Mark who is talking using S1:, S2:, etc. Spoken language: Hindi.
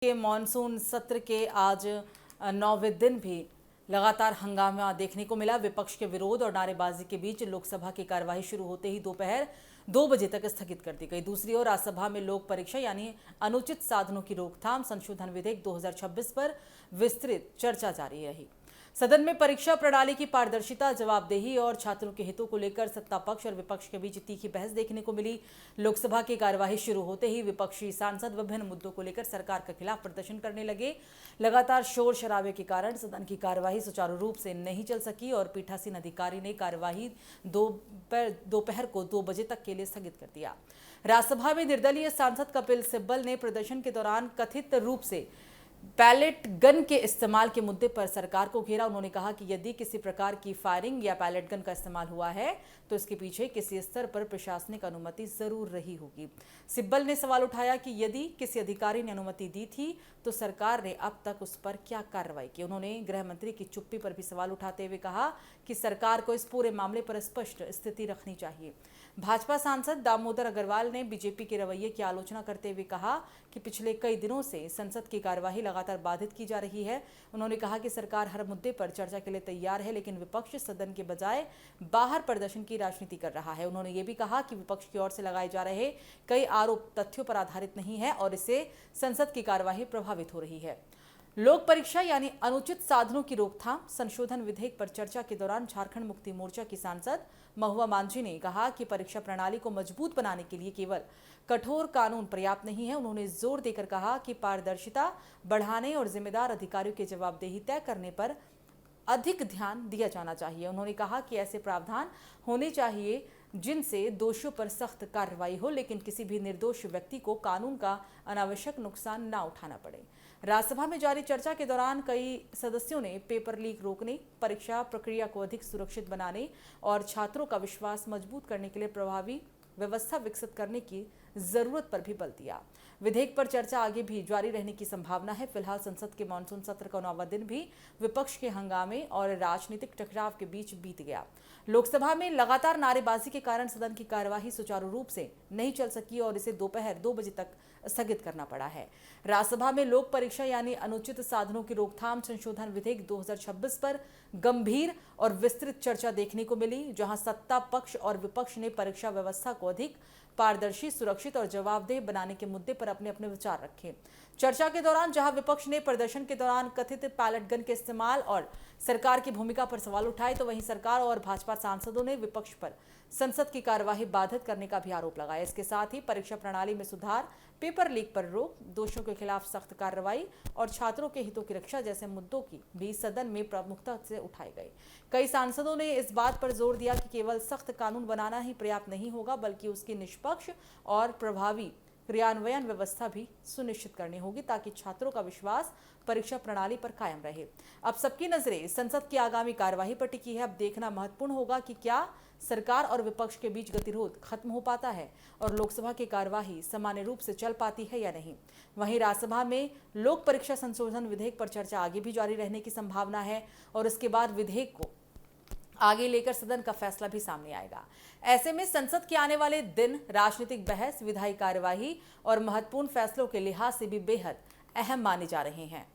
S1: के मॉनसून सत्र के आज 9वें दिन भी लगातार हंगामा देखने को मिला। विपक्ष के विरोध और नारेबाजी के बीच लोकसभा की कार्यवाही शुरू होते ही दोपहर 2 बजे तक स्थगित कर दी गई। दूसरी ओर राज्यसभा में लोक परीक्षा यानी अनुचित साधनों की रोकथाम संशोधन विधेयक 2026 पर विस्तृत चर्चा जारी रही। सदन में परीक्षा प्रणाली की पारदर्शिता, जवाबदेही और छात्रों के हितों को लेकर सत्ता पक्ष और विपक्ष के बीच तीखी बहस देखने को मिली। लोकसभा की कार्यवाही शुरू होते ही विपक्षी सांसद विभिन्न मुद्दों को लेकर सरकार के खिलाफ प्रदर्शन करने लगे। लगातार शोर शराबे के कारण सदन की कार्यवाही सुचारू रूप से नहीं चल सकी और पीठासीन अधिकारी ने कार्यवाही दोपहर को 2 बजे तक के लिए स्थगित कर दिया। राज्यसभा में निर्दलीय सांसद कपिल सिब्बल ने प्रदर्शन के दौरान कथित रूप से पैलेट गन के इस्तेमाल के मुद्दे पर सरकार को घेरा। उन्होंने कहा कि यदि किसी प्रकार की फायरिंग या पैलेट गन का इस्तेमाल हुआ है तो इसके पीछे किसी स्तर पर प्रशासनिक अनुमति जरूर रही होगी। सिब्बल ने सवाल उठाया कि यदि किसी अधिकारी ने अनुमति दी थी तो सरकार ने अब तक उस पर क्या कार्रवाई की। उन्होंने गृह मंत्री की चुप्पी पर भी सवाल उठाते हुए कहा कि सरकार को इस पूरे मामले पर स्पष्ट स्थिति रखनी चाहिए। भाजपा सांसद दामोदर अग्रवाल ने बीजेपी के रवैये की आलोचना करते हुए कहा कि पिछले कई दिनों से संसद की कार्यवाही लगातार बाधित की जा रही है। उन्होंने कहा कि सरकार हर मुद्दे पर चर्चा के लिए तैयार है, लेकिन विपक्ष सदन के बजाय बाहर प्रदर्शन की राजनीति कर रहा है। उन्होंने ये भी कहा कि विपक्ष की ओर से लगाए जा रहे कई आरोप तथ्यों पर आधारित नहीं है और इससे संसद की कार्यवाही प्रभावित हो रही है। लोक परीक्षा यानी अनुचित साधनों की रोकथाम संशोधन विधेयक पर चर्चा के दौरान झारखंड मुक्ति मोर्चा की सांसद महुआ मांझी ने कहा कि परीक्षा प्रणाली को मजबूत बनाने के लिए केवल कठोर कानून पर्याप्त नहीं है। उन्होंने जोर देकर कहा कि पारदर्शिता बढ़ाने और जिम्मेदार अधिकारियों की जवाबदेही तय करने पर अधिक ध्यान दिया जाना चाहिए। उन्होंने कहा कि ऐसे प्रावधान होने चाहिए जिनसे दोषियों पर सख्त कार्रवाई हो, लेकिन किसी भी निर्दोष व्यक्ति को कानून का अनावश्यक नुकसान न उठाना पड़े। राज्यसभा में जारी चर्चा के दौरान कई सदस्यों ने पेपर लीक रोकने, परीक्षा प्रक्रिया को अधिक सुरक्षित बनाने और छात्रों का विश्वास मजबूत करने के लिए प्रभावी व्यवस्था विकसित करने की जरूरत पर भी बल दिया। विधेयक पर चर्चा आगे भी जारी रहने की संभावना है। फिलहाल संसद के मानसून सत्र का 9वां दिन भी विपक्ष के हंगामे और राजनीतिक टकराव के बीच बीत गया। लोकसभा में लगातार नारेबाजी के कारण सदन की कार्यवाही सुचारू रूप से नहीं चल सकी और इसे दोपहर 2 बजे तक स्थगित करना पड़ा है। राज्यसभा में लोक परीक्षा यानी अनुचित साधनों की रोकथाम संशोधन विधेयक 2026 पर गंभीर और विस्तृत चर्चा देखने को मिली, जहां सत्ता पक्ष और विपक्ष ने परीक्षा व्यवस्था को अधिक पारदर्शी, सुरक्षित और जवाबदेह बनाने के मुद्दे पर अपने अपने विचार रखे। चर्चा के दौरान जहां विपक्ष ने प्रदर्शन के दौरान कथित पैलेट गन के इस्तेमाल और सरकार की भूमिका पर सवाल उठाए, तो वहीं सरकार और भाजपा सांसदों ने विपक्ष पर संसद की कार्यवाही बाधित करने का भी आरोप लगाया। इसके साथ ही परीक्षा प्रणाली में सुधार, पेपर लीक पर रोक, दोषियों के खिलाफ सख्त कार्रवाई और छात्रों के हितों की रक्षा जैसे मुद्दों की भी सदन में प्रमुखता से उठाए गए। कई सांसदों ने इस बात पर जोर दिया कि केवल सख्त कानून बनाना ही पर्याप्त नहीं होगा, बल्कि उसकी निष्पक्ष और प्रभावी क्रियान्वयन व्यवस्था भी सुनिश्चित करनी होगी, ताकि छात्रों का विश्वास परीक्षा प्रणाली पर कायम रहे। अब सबकी नजरें संसद की आगामी कार्यवाही पर टिकी है। अब देखना महत्वपूर्ण होगा कि क्या सरकार और विपक्ष के बीच गतिरोध खत्म हो पाता है और लोकसभा की कार्यवाही सामान्य रूप से चल पाती है या नहीं। वहीं राज्यसभा में लोक परीक्षा संशोधन विधेयक पर चर्चा आगे भी जारी रहने की संभावना है और इसके बाद विधेयक को आगे लेकर सदन का फैसला भी सामने आएगा। ऐसे में संसद के आने वाले दिन राजनीतिक बहस, विधायी कार्यवाही और महत्वपूर्ण फैसलों के लिहाज से भी बेहद अहम माने जा रहे हैं।